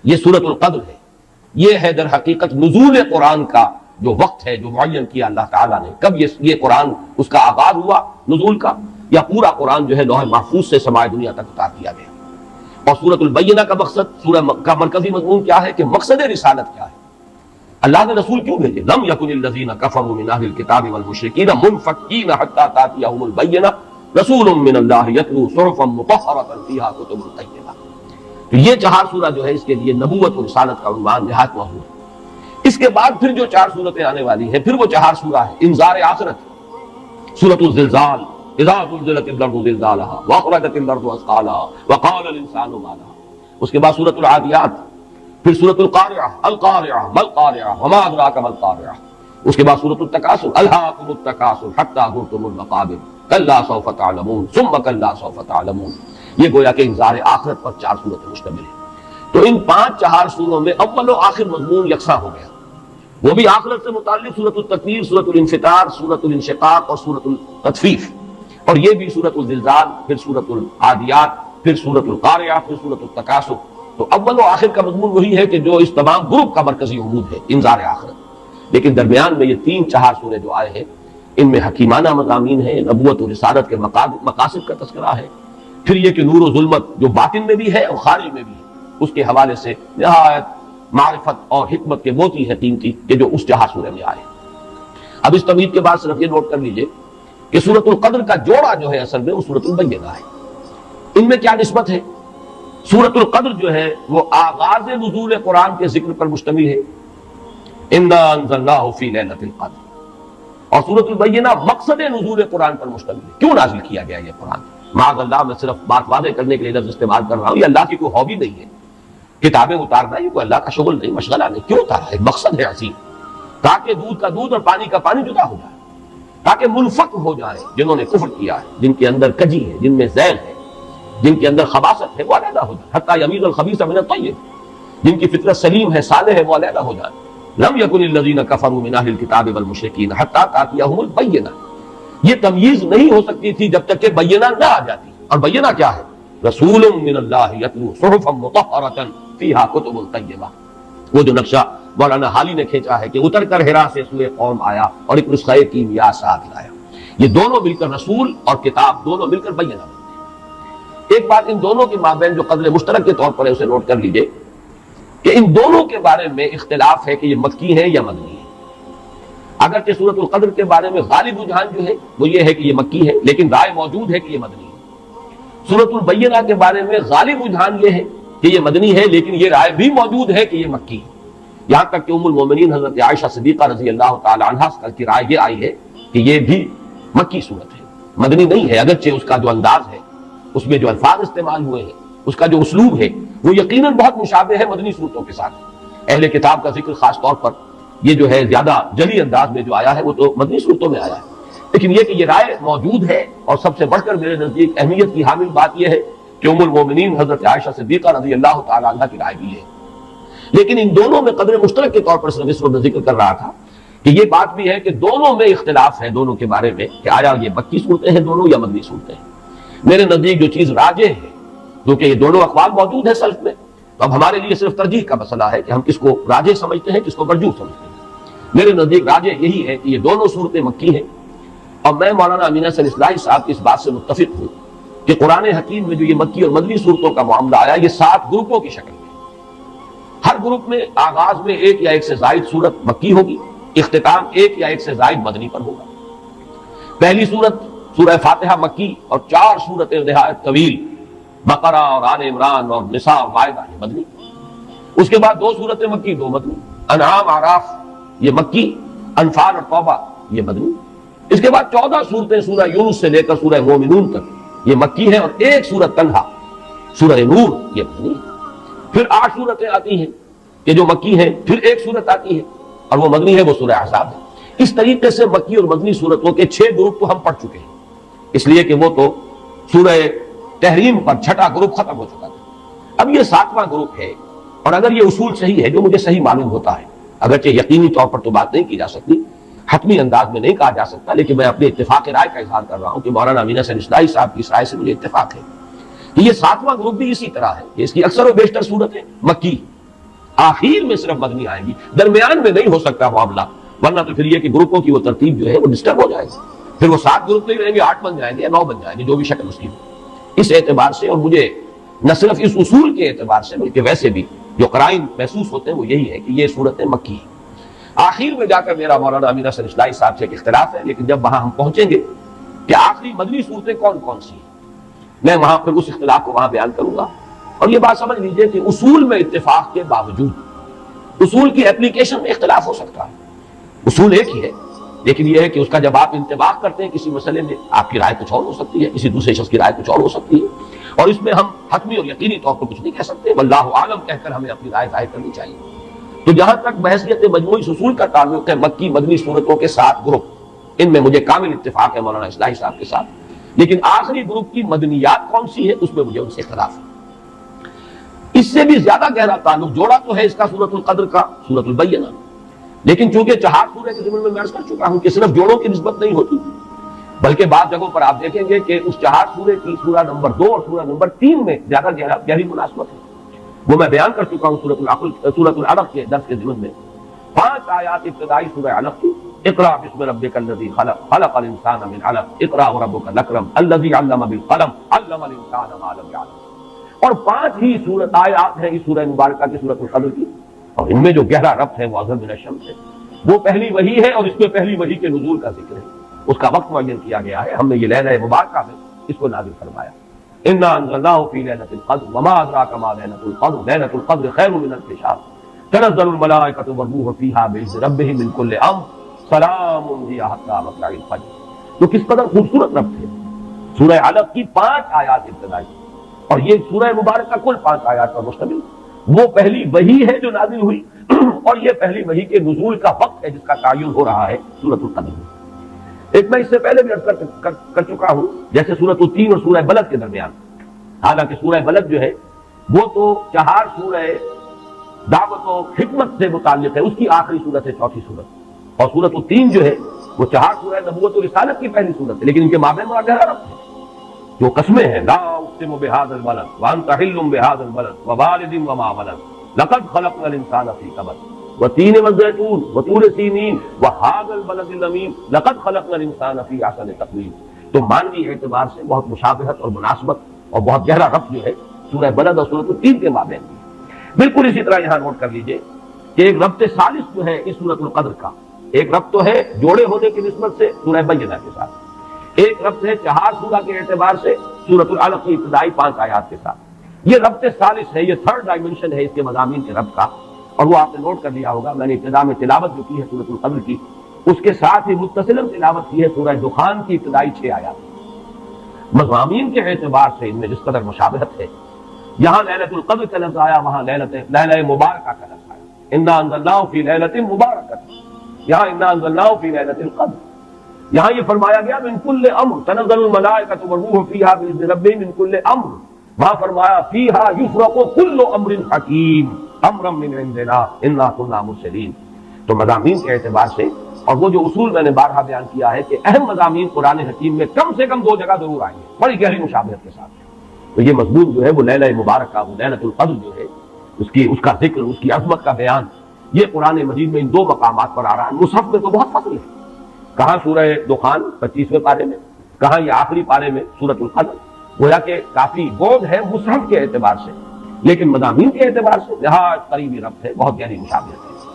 یہ سورۃ القدر ہے، یہ ہے در حقیقت نزول قرآن کا جو وقت ہے جو معین کیا اللہ تعالیٰ نے، کب یہ قرآن اس کا آغاز ہوا نزول کا، یا پورا قرآن جو ہے لوح محفوظ سے سماع دنیا تک اتار دیا گیا۔ اور سورۃ البینہ کا مقصد، سورہ کا مرکزی مضمون کیا ہے کہ مقصد رسالت کیا ہے، اللہ نے رسول کیوں بھیجے؟ لم یکن الذین کفروا من اہل الکتاب والمشرکین منفکین حتی تأتیہم البینہ رسول من اللہ یتلو صحفا مطہرۃ فیہا کتب طیبہ۔ تو یہ 4 سورہ جو ہے اس کے لیے نبوت و رسالت کا عنوان نہایت موزوں ہے۔ اس کے بعد پھر جو 4 سورتیں آنے والی ہیں، پھر وہ 4 سورہ ہے انذار آخرت، سورۃ الزلزال، اذا زلزلت الارض زلزالها واخرجت الارض اثقالها وقال الانسان ما لها۔ اس کے بعد سورۃ العادیات، پھر سورۃ القارعہ، القارعہ ما القارعہ وما ادراک ما القارعہ۔ اس کے بعد سورۃ التکاثر، الہاکم التکاثر حتی زرتم المقابر کلا سوف تعلمون ثم کلا سوف تعلمون۔ یہ گویا کہ انذار آخرت پر 4 سورتیں مشتمل ہیں۔ تو ان 4 سوروں میں اول و آخر مضمون یکساں ہو گیا، وہ بھی آخرت سے متعلق، سورۃ التکویر، سورۃ الانفطار، سورۃ الانشقاق اور سورۃ التطفیف، اور یہ بھی سورۃ الزلزال، پھر سورۃ العادیات، پھر سورۃ القارعہ، پھر سورۃ التکاثر۔ تو اول و آخر کا مضمون وہی ہے کہ جو اس تمام گروپ کا مرکزی عمود ہے، انذار آخرت۔ لیکن درمیان میں یہ 3-4 سورے جو آئے ہیں، ان میں حکیمانہ مضامین ہیں، نبوت و رسالت کے مقاصد کا تذکرہ ہے، پھر یہ کہ نور و ظلمت جو باطن میں بھی ہے اور خارج میں بھی ہے، اس کے حوالے سے نہایت معرفت اور حکمت کے موتی ہے قیمتی کہ جو اس 4 سورے میں آئے۔ اب اس تمہید کے بعد صرف یہ نوٹ کر لیجئے کہ سورۃ القدر کا جوڑا جو ہے اصل میں وہ سورۃ البینہ ہے۔ ان میں کیا نسبت ہے؟ سورۃ القدر جو ہے وہ آغاز نزول قرآن کے ذکر پر مشتمل ہے، انا انزلناہ فی لیلۃ القدر، اور سورۃ البینہ مقصد نزول قرآن پر مشتمل ہے، کیوں نازل کیا گیا یہ قرآن۔ معاذ اللہ، میں صرف بات واضح کرنے کے لیے لفظ استعمال کر رہا ہوں، یہ اللہ کی کوئی ہابی نہیں ہے، کتابیں اتارنا یہ کوئی اللہ کا شغل نہیں، مشغلہ نہیں، کیوں اتارا ہے؟ مقصد ہے عظیم، تاکہ دودھ کا دودھ اور پانی کا پانی جدا ہو جائے، تاکہ منفک ہو جائے جنہوں نے کفر کیا ہے، جن کے اندر کجی ہے، جن میں زیغ ہے، جن کے اندر خباثت ہے، وہ علیحدہ ہو جائے، حتی یمیز الخبیث من الطیب، جن کی فطرت سلیم ہے، صالح ہے، وہ علیحدہ ہو جائے۔ لم یکن الذین کفروا من اہل الکتاب والمشرکین حتی تأتیہم البینہ، یہ تمییز نہیں ہو سکتی تھی جب تک کہ بینہ نہ آ جاتی، اور بینہ کیا ہے؟ رسول من اللہ یتلو صحفا مطہرۃ فیہا کتب طیبہ۔ وہ جو نقشہ مولانا حالی نے کھینچا ہے کہ اتر کر حرا سے سوئے قوم آیا اور ایک نسخہ کیمیا ساتھ لایا، یہ دونوں مل کر رسول اور کتاب دونوں مل کر بینہ بنتے ہیں۔ ایک بات ان دونوں کے مابین جو قدر مشترک کے طور پر ہے اسے نوٹ کر لیجئے کہ ان دونوں کے بارے میں اختلاف ہے کہ یہ مکی ہے یا مدنی ہے۔ اگرچہ سورۃ القدر کے بارے میں غالب رجحان جو ہے وہ یہ ہے کہ یہ مکی ہے، لیکن رائے موجود ہے کہ یہ مدنی ہے۔ سورۃ البینہ کے بارے میں غالب رجحان یہ ہے کہ یہ مدنی ہے، لیکن یہ رائے بھی موجود ہے کہ یہ مکی ہے، یہاں تک کہ ام المومنین حضرت عائشہ صدیقہ رضی اللہ تعالی عنہا کی رائے یہ آئی ہے کہ یہ بھی مکی صورت ہے، مدنی نہیں ہے، اگرچہ اس کا جو انداز ہے، اس میں جو الفاظ استعمال ہوئے ہیں، اس کا جو اسلوب ہے وہ یقیناً بہت مشابہ ہے مدنی صورتوں کے ساتھ۔ اہل کتاب کا ذکر خاص طور پر یہ جو ہے زیادہ جلی انداز میں جو آیا ہے وہ تو مدنی صورتوں میں آیا ہے، لیکن یہ کہ یہ رائے موجود ہے، اور سب سے بڑھ کر میرے نزدیک اہمیت کی حامل بات یہ ہے کہ ام المومنین حضرت عائشہ صدیقہ رضی اللہ تعالی عنہ کی رائے بھی ہے۔ لیکن ان دونوں میں قدر مشترک کے طور پر صرف اس وقت ذکر کر رہا تھا کہ یہ بات بھی ہے کہ دونوں میں اختلاف ہے، دونوں کے بارے میں کہ آیا یہ مکی صورتیں ہیں دونوں یا مدنی صورتیں ہیں۔ میرے نزدیک جو چیز راجح ہے، کیونکہ یہ دونوں اقوال موجود ہیں سلف میں، تو اب ہمارے لیے صرف ترجیح کا مسئلہ ہے کہ ہم کس کو راجح سمجھتے ہیں، کس کو مرجوح سمجھتے ہیں۔ میرے نزدیک راجح یہی ہے کہ یہ دونوں صورتیں مکی ہیں، اور میں مولانا امین حسن اصلاحی صاحب کی اس بات سے متفق ہوں کہ قرآن حکیم میں جو یہ مکی اور مدنی صورتوں کا معاملہ آیا یہ 7 گروپوں کی شکل میں، ہر گروپ میں آغاز میں 1 یا 1 سے زائد صورت مکی ہوگی، اختتام 1 یا 1 سے زائد مدنی پر ہوگا۔ پہلی صورت سورہ فاتحہ مکی اور 4 صورتیں نہایت طویل، بقرہ اور آل عمران اور نساء اور مائدہ یہ مدنی۔ اس کے بعد 2 صورتیں مکی 2 مدنی، انعام اعراف یہ مکی، انفال اور توبہ یہ مدنی۔ اس کے بعد 14 صورتیں سورہ یونس سے لے کر سورہ مومنون تک یہ مکی ہیں، اور 1 صورت تنہا سورہ نور یہ مدنی ہے۔ پھر 8 صورتیں آتی ہیں کہ جو مکی ہیں، پھر 1 صورت آتی ہے اور وہ مدنی ہے، وہ سورہ احزاب ہے۔ اس طریقے سے مکی اور مدنی صورتوں کے 6 گروپ تو ہم پڑھ چکے ہیں، اس لیے کہ وہ تو سورہ تحریم پر 6واں گروپ ختم ہو چکا تھا۔ اب یہ 7واں گروپ ہے، اور اگر یہ اصول صحیح ہے جو مجھے صحیح معلوم ہوتا ہے، اگرچہ یقینی طور پر تو بات نہیں کی جا سکتی، حتمی انداز میں نہیں کہا جا سکتا، لیکن میں اپنے اتفاق رائے کا اظہار کر رہا ہوں کہ مولانا امین حسن اصلاحی صاحب کی اس رائے سے مجھے اتفاق ہے کہ یہ 7واں گروپ بھی اسی طرح ہے کہ اس کی اکثر و بیشتر صورتیں مکی آخر میں صرف مدنی آئیں گی، درمیان میں نہیں ہو سکتا معاملہ، ورنہ تو پھر یہ کہ گروپوں کی وہ ترتیب جو ہے وہ ڈسٹرب ہو جائے گی، پھر وہ 7 گروپ نہیں رہیں گے، 8 بن جائیں گے یا 9 بن جائیں گے، جو بھی شکل اس کی ہو۔ اس اعتبار سے، اور مجھے نہ صرف اس اصول کے اعتبار سے بلکہ ویسے بھی جو قرائن محسوس ہوتے ہیں وہ یہی ہے کہ یہ صورت مکی ہے۔ آخر میں جا کر میرا مولانا امین حسن اصلاحی صاحب سے ایک اختلاف ہے، لیکن جب وہاں ہم پہنچیں گے کہ آخری مدنی صورتیں کون کون سی ہیں، میں وہاں پھر اس اختلاف کو وہاں بیان کروں گا۔ اور یہ بات سمجھ لیجئے کہ اصول میں اتفاق کے باوجود اصول کی اپلیکیشن میں اختلاف ہو سکتا ہے، اصول ایک ہی ہے، لیکن یہ ہے کہ اس کا جب آپ انطباق کرتے ہیں کسی مسئلے میں، آپ کی رائے کچھ اور ہو سکتی ہے، کسی دوسرے شخص کی رائے کچھ اور ہو سکتی ہے، اور اس میں ہم حتمی اور یقینی طور پر کچھ نہیں کہہ سکتے، واللہ عالم کہہ کر ہمیں اپنی رائے ظاہر کرنی چاہیے۔ تو جہاں تک بحثیت مجموعی اصول کا تعلق ہے، مکی مدنی صورتوں کے 7 گروپ، ان میں مجھے کامل اتفاق ہے مولانا اصلاحی صاحب کے ساتھ، لیکن آخری گروپ کی مدنیات کون سی ہے اس میں مجھے ان سے اختلاف ہے۔ اس سے بھی زیادہ گہرا تعلق جوڑا تو ہے اس کا سورۃ القدر کا، سورۃ البینہ، لیکن چونکہ 4 سورے کے ضمن میں عرض کر چکا ہوں کہ صرف جوڑوں کی نسبت نہیں ہوتی، بلکہ بعض جگہوں پر آپ دیکھیں گے کہ اس 4 سورے کی سورہ نمبر 2 اور سورہ نمبر 3 میں زیادہ گہری مناسبت ہے، وہ میں بیان کر چکا ہوں سورۃ العلق کے درس کے ضمن میں۔ 5 آیات ابتدائی سورہ علق کی، اقرأ بسم ربک الذی خلق، خلق الانسان من علق، اقرأ وربک الاکرم الذی علم بالقلم، علم الانسان ما لم یعلم، اور 5 ہی سورت آیات ہیں اس سورہ مبارکہ کی سورۃ القدر کی، اور ان میں جو گہرا ربط ہے وہ ازل من الشمس ہے، وہ پہلی وحی ہے، اور اس میں پہلی وحی کے نزول کا ذکر ہے، اس کا وقت معین کیا گیا ہے، ہم نے یہ لیلہ مبارکہ میں اس کو نازل فرمایا۔ انا انزلناه في ليلة القدر وما ادراك ما ليلة القدر ليلة القدر خير من الف شهر تنزل الملائكة والروح فيها بإذن ربهم من كل امر سلام هي حتى مطلع الفجر۔ تو کس قدر خوبصورت ربط ہے سورہ علق کی 5 آیات ابتدائی، اور یہ سورہ مبارکہ کل 5 آیات پر مشتمل، وہ پہلی وحی ہے جو نازل ہوئی، اور یہ پہلی وحی کے نزول کا وقت ہے جس کا تعین ہو رہا ہے سورۃ القدر میں۔ ایک میں اس سے پہلے بھی عرض کر چکا ہوں، جیسے سورۃ التین اور سورہ بلد کے درمیان، حالانکہ سورہ بلد جو ہے وہ تو 4 سورہ دعوت و حکمت سے متعلق ہے، اس کی آخری صورت ہے 4تھی صورت، اور سورۃ التین جو ہے وہ 4 سورہ نبوت و رسالت کی پہلی صورت ہے، لیکن ان کے مابین بڑا گہرا ربط ہے۔ جو قسمیں ہیں، لا اقسم بہذا البلد وانت حل بہذا البلد ووالد وما ولد لقد خلقنا الانسان فی کبد وتین والزیتون وطور سینین وہذا البلد الامین لقد خلقنا الانسان فی احسن تقویم۔ تو معنوی اعتبار سے بہت مشابہت اور مناسبت اور بہت گہرا ربط جو ہے سورہ بلد اور سورۃ التین کے مابین۔ بالکل اسی طرح یہاں نوٹ کر لیجئے کہ ایک ربط ثالث جو ہے اس سورۃ القدر کا، ایک ربط تو ہے جوڑے ہونے کی نسبت سے سورہ بینہ کے ساتھ، ایک ربط ہے 4 سورہ کے اعتبار سے سورۃ العلق کی ابتدائی 5 آیات کے ساتھ۔ یہ ربط ثالث ہے، یہ 3rd ڈائمنشن ہے اس کے مضامین کے ربط کا، اور وہ آپ نے نوٹ کر لیا ہوگا۔ میں نے ابتدا میں تلاوت جو کی ہے سورۃ القدر کی، اس کے ساتھ ہی متصلاً تلاوت کی ہے سورہ دخان کی ابتدائی 6 آیات۔ مضامین کے اعتبار سے ان میں جس قدر مشابہت ہے، یہاں لیلۃ القدر کا لفظ آیا، وہاں لیلہ مبارکہ کا لفظ آیا، انا انزلناہ فی لیلۃ مبارکہ، یہاں انا انزلناہ فی لیلۃ القدر۔ یہاں یہ فرمایا گیا من کل امر تنزل الملائکۃ والروح فیہا بإذن ربہم من کل امر، وہاں فرمایا فیہا یفرق کل امر حکیم امرا من عندنا انا کنا مرسلین۔ تو مضامین کے اعتبار سے، اور وہ جو اصول میں نے بارہا بیان کیا ہے کہ اہم مضامین قرآن حکیم میں کم سے کم 2 جگہ ضرور آئیں گے بڑی گہری مشابہت کے ساتھ، تو یہ مضمون جو ہے وہ لیلہ مبارکہ، وہ لیلۃ القدر جو ہے اس کا ذکر، اس کی عظمت کا بیان، یہ قرآن مجید میں ان 2 مقامات پر آ رہا ہے۔ مصحف میں تو بہت فصل ہے، کہاں سورہ دخان 25ویں پارے میں، کہاں یہ آخری پارے میں سورۃ القدر، گویا کہ کافی بعد ہے مصحف کے اعتبار سے، لیکن مضامین کے اعتبار سے نہایت قریبی ربط ہے، بہت گہری مشابہت ہے۔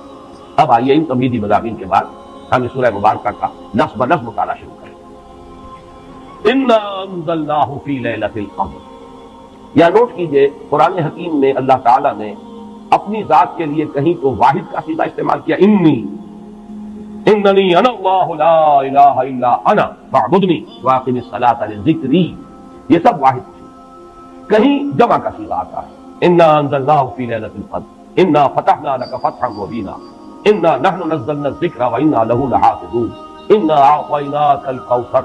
اب آئیے ان تمہیدی مضامین کے بعد ہم اس سورہ مبارکہ کا لفظ بلفظ مطالعہ شروع کریں۔ انا انزلناہ فی لیلۃ القدر، یا نوٹ کیجئے قرآن حکیم میں اللہ تعالیٰ نے اپنی ذات کے لیے کہیں تو واحد کا صیغہ استعمال کیا، اننی انا اللہ لا الہ الا انا فاعبدنی واقم الصلاۃ لذکری، یہ سب واحد ہے۔ کہیں جمع کا صیغہ آتا ہے، انا انزلناہ فی لیلۃ القدر انا فتحنا لک فتحا مبینا انا نحن نزلنا الذکر وانا لہ لحافظون انا اعطیناک الکوثر۔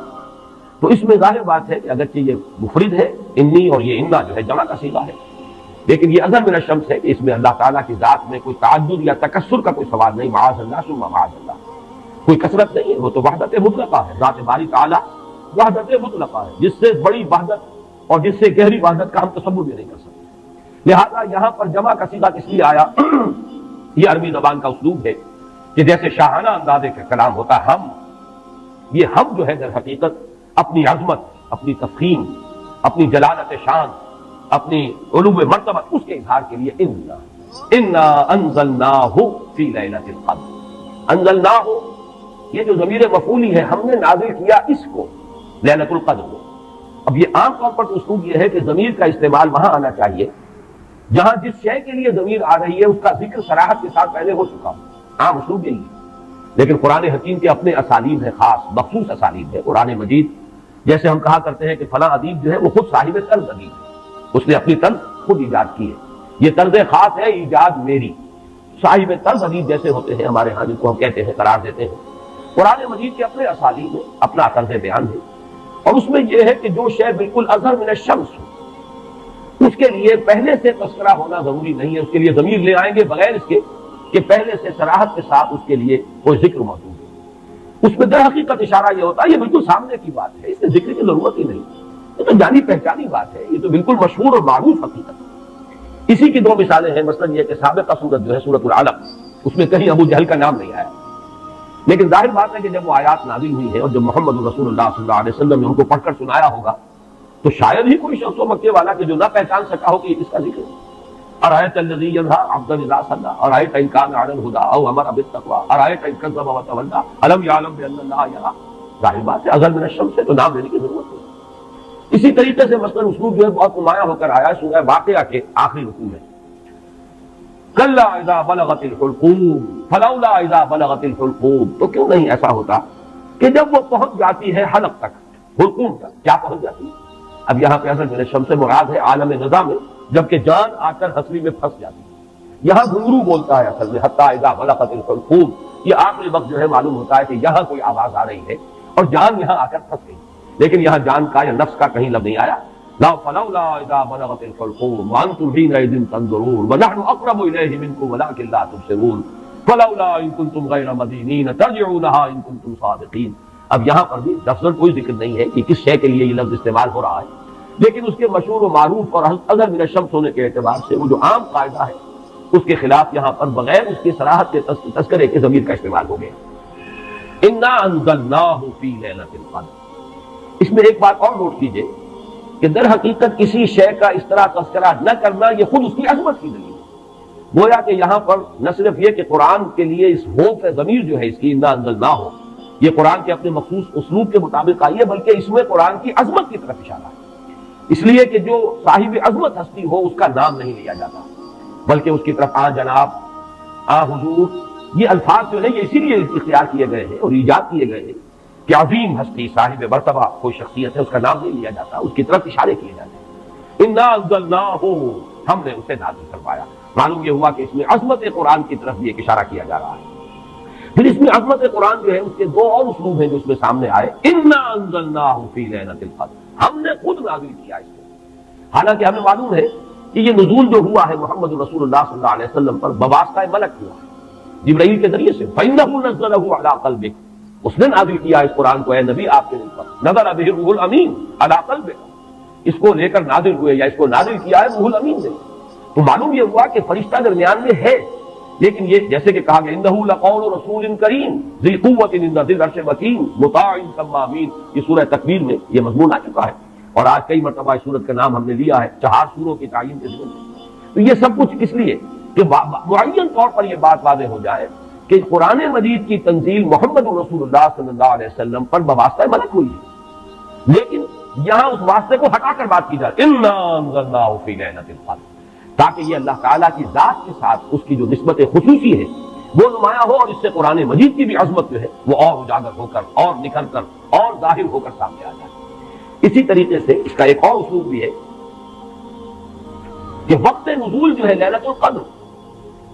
تو اس میں ظاہر بات ہے کہ اگرچہ یہ مفرد ہے انی، اور یہ انا جو ہے جمع کا صیغہ ہے، لیکن یہ ازل من الشمس ہے کہ اس میں اللہ تعالیٰ کی ذات میں کوئی تعدد یا تکثر کا کوئی سوال نہیں، معاذ اللہ ثم معاذ اللہ، کوئی کثرت نہیں ہے، وہ تو وحدت مطلقہ ہے، ذات باری تعالیٰ وحدت مطلقہ ہے، جس سے بڑی وحدت اور جس سے گہری وحدت کا ہم تصور بھی نہیں کر سکتے۔ لہذا یہاں پر جمع کا صیغہ اس لیے آیا یہ عربی زبان کا اسلوب ہے کہ جیسے شاہانہ انداز کا کلام ہوتا ہے ہم، یہ ہم جو ہے در حقیقت اپنی عظمت، اپنی تفخیم، اپنی جلالت شان، اپنی علو مرتبہ اس کے اظہار کے لیے انا انزلناہ فی لیلۃ القدر، انزلناہ یہ جو ضمیر مفعولی ہے ہم نے نازل کیا اس کو لیلۃ القدر کو۔ اب یہ عام طور پر اسلوب یہ ہے کہ ضمیر کا استعمال وہاں آنا چاہیے جہاں جس شے کے لیے ضمیر آ رہی ہے اس کا ذکر صراحت کے ساتھ پہلے ہو چکا ہو، عام اسلوب یہی ہے۔ لیکن قرآن حکیم کے اپنے اسالیب ہے، خاص مخصوص اسالیب ہے۔ قرآن مجید جیسے ہم کہا کرتے ہیں کہ فلاں ادیب جو ہے وہ خود صاحب طرز ادیب ہے، اس نے اپنی طرز خود ایجاد کی ہے، یہ طرز خاص ہے ایجاد میری۔ صاحب طرز ادیب جیسے ہوتے ہیں ہمارے ہاں جن کو ہم کہتے ہیں قرار دیتے ہیں، قرآن مجید کے اپنے اسالیب ہے، اپنا طرز بیان ہے، اور اس میں یہ ہے کہ جو شے بالکل اظہر من الشمس ہو اس کے لیے پہلے سے تذکرہ ہونا ضروری نہیں ہے، اس کے لیے ضمیر لے آئیں گے بغیر اس کے کہ پہلے سے صراحت کے ساتھ اس کے لیے کوئی ذکر موجود ہے۔ اس میں در حقیقت اشارہ یہ ہوتا ہے یہ بالکل سامنے کی بات ہے، اس میں ذکر کی ضرورت ہی نہیں، یہ تو جانی پہچانی بات ہے، یہ تو بالکل مشہور اور معروف حقیقت ہے۔ اسی کی دو مثالیں ہیں، مثلا یہ کہ سابقہ سورت جو ہے سورۃ العلق، اس میں کہیں ابو جہل کا نام نہیں آیا، لیکن ظاہر بات ہے کہ جب وہ آیات نازل ہوئی ہے اور جب محمد رسول اللہ صلی اللہ علیہ وسلم نے ان کو پڑھ کر سنایا ہوگا تو شاید ہی کوئی شخص و مکے والا کہ جو نہ پہچان سکا ہو کہ اس کا ذکر ہے۔ ارایت الذی ینہی عبدا اذا صلی، ارایت ان کان علی الہدی او امر بالتقوی، ارایت ان کذب وتولی، الم یعلم بان اللہ یری۔ ظاہر بات ہے اظہر من الشمس سے تو نام لینے کی ضرورت نہیں۔ اسی طریقے سے مثلا اسلوب جو ہے بہت نمایاں ہو کر آیا سورہ واقعہ کے آخری رکوع میں، کلا اذا بلغت الحلقوم فلولا اذا بلغت الحلقوم، تو کیوں نہیں ایسا ہوتا کہ جب وہ پہنچ جاتی ہے حلق تک، حلقوم تک، کیا پہنچ جاتی ہے؟ اب یہاں پہ اصل من الشمس سے مراد ہے عالم نظام میں، جبکہ جان آ کر ہنسلی میں پھنس جاتی ہے۔ یہاں گھنگرو بولتا ہے اصل میں حتی اذا بلغت الحلقوم، یہ آخری وقت جو ہے معلوم ہوتا ہے کہ یہاں کوئی آواز آ رہی ہے اور جان یہاں آ کر پھنس گئی، لیکن یہاں جان کا یا نفس کا کہیں لفظ نہیں آیا۔ لا فلولا اذا بلغت الحلقوم وانتم حينئذ تنظرون ونحن اقرب اليه منكم ولكن لا تبصرون فلولا ان كنتم غير مدينين ترجعونها ان كنتم صادقين۔ اب یہاں پر بھی لفظاً کوئی ذکر نہیں ہے کہ کس شے کے لیے یہ لفظ استعمال ہو رہا ہے، لیکن اس کے مشہور و معروف اور اظہر من الشمس ہونے کے اعتبار سے وہ جو عام قاعدہ ہے اس کے خلاف یہاں پر بغیر اس کی صراحت کے تذکرے کے ضمیر کا استعمال ہو گیا۔ انا انزلناه في ليلة القدر۔ اس میں ایک بات اور نوٹ کیجئے کہ در حقیقت کسی شے کا اس طرح تذکرہ نہ کرنا یہ خود اس کی عظمت کی دلیل ہے۔ گویا کہ یہاں پر نہ صرف یہ کہ قرآن کے لیے اس ہو کا ضمیر جو ہے اس کی انا انزلناہ یہ قرآن کے اپنے مخصوص اسلوب کے مطابق آئی ہے، بلکہ اس میں قرآن کی عظمت کی طرف اشارہ ہے، اس لیے کہ جو صاحب عظمت ہستی ہو اس کا نام نہیں لیا جاتا، بلکہ اس کی طرف آ جناب، آ حضور، یہ الفاظ جو ہے یہ اسی لیے اختیار کیے گئے ہیں اور ایجاد کیے گئے ہیں کہ عظیم ہستی صاحب مرتبہ کوئی شخصیت ہے اس کا نام نہیں لیا جاتا، اس کی طرف اشارے کیے جاتے ہیں۔ انا انزلناہ، ہم نے اسے نازل کروایا۔ معلوم یہ ہوا کہ اس میں عظمت قرآن کی طرف بھی ایک اشارہ کیا جا رہا ہے۔ پھر اس میں عظمت قرآن جو ہے اس کے دو اور اسلوب ہیں جو اس میں سامنے آئے۔ انا انزلناہ فی لیلۃ القدر، ہم نے خود نازل کیا اس کو، حالانکہ ہمیں معلوم ہے کہ یہ نزول جو ہوا ہے محمد رسول اللہ صلی اللہ علیہ وسلم پر بواسطہ ملک ہوا ہے، جبرائیل کے ذریعے سے۔ فإنہ نزلہ علی قلبک، اس نے نازل کیا اس قرآن کو اے نبی آپ کے دل پر، نزل بہ الروح الامین علی قلبک، اس کو لے کر نازل ہوئے یا اس کو نازل کیا ہے روح الامین نے۔ تو معلوم یہ ہوا کہ فرشتہ درمیان میں ہے، لیکن یہ جیسے کہ کہا گیا انہ لقول رسول کریم ذی قوت عند ذی العرش مکین مطاع ثم امین، یہ سورہ تکویر میں یہ مضمون آ چکا ہے، اور آج کئی مرتبہ اس سورت کا نام ہم نے لیا ہے 4 سوروں کی تعین کے ضمن میں۔ تو یہ سب کچھ کس لیے کہ معین طور پر یہ بات واضح ہو جائے کہ قرآن مجید کی تنزیل محمد رسول اللہ صلی اللہ علیہ وسلم پر بواسطہ ملک ہوئی ہے، لیکن یہاں اس واسطے کو ہٹا کر بات کی جائے انا انزلناہ فی لیلۃ القدر، تاکہ یہ اللہ تعالیٰ کی ذات کے ساتھ اس کی جو نسبت خصوصی ہے وہ نمایاں ہو، اور اس سے قرآن مجید کی بھی عظمت جو ہے وہ اور اجاگر ہو کر اور نکھر کر اور ظاہر ہو کر سامنے آ جائے۔ اسی طریقے سے اس کا ایک اور اسلوب بھی ہے کہ وقت نزول جو ہے لیلۃ القدر،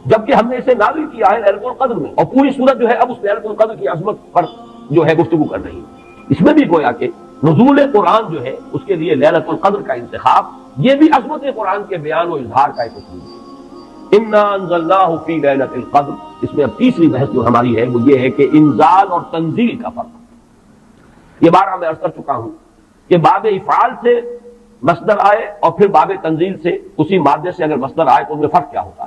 جبکہ ہم نے اسے نازل کیا ہے لیلۃ القدر میں، اور پوری سورت جو ہے اب اس لیلۃ القدر کی عظمت پر جو ہے گفتگو کر رہی ہے۔ اس میں بھی گویا کہ نزول قرآن جو ہے اس کے لیے لیلۃ القدر کا انتخاب یہ بھی عظمت قرآن کے بیان و اظہار کا ایک اسلوب ہے۔ انا انزلناہ فی لیلۃ القدر، اس میں اب تیسری بحث جو ہماری ہے وہ یہ ہے کہ انزال اور تنزیل کا فرق۔ یہ بارہ میں عرض کر چکا ہوں کہ باب افعال سے مصدر آئے اور پھر باب تنزیل سے اسی مادے سے اگر مصدر آئے تو ان میں فرق کیا ہوتا ہے۔